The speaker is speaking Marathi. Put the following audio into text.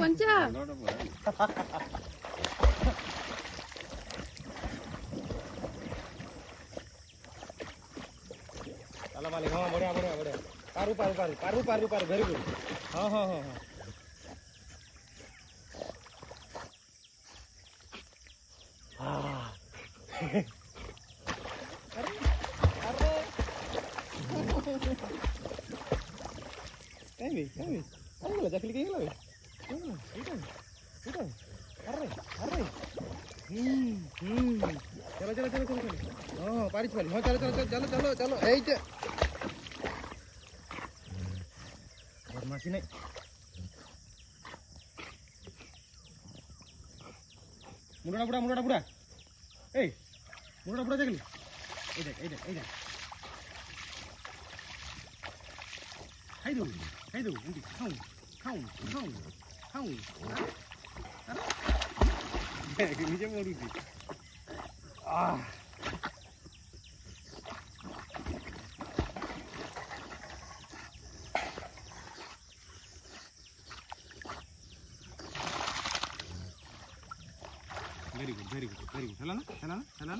पंचा चला मालिक हाँ बढ़िया बढ़िया बढ़िया पारू पारू पारू पारू पारू पारू वेरी गुड हाँ हाँ हाँ हाँ अरे अरे कहीं बोला जखली कहीं बोला अरे अरे चलो चलो चलो चलो हाँ पारिश पारिश हाँ चलो चलो चलो चलो चलो चलो ऐसे बदमाशी नहीं मुड़ा बुड़ा ए मुड़ा बुड़ा जगली ए देख हाय दो उनकी खाऊं अरे नीचे मोड़ू थी वेरी गुड चला ना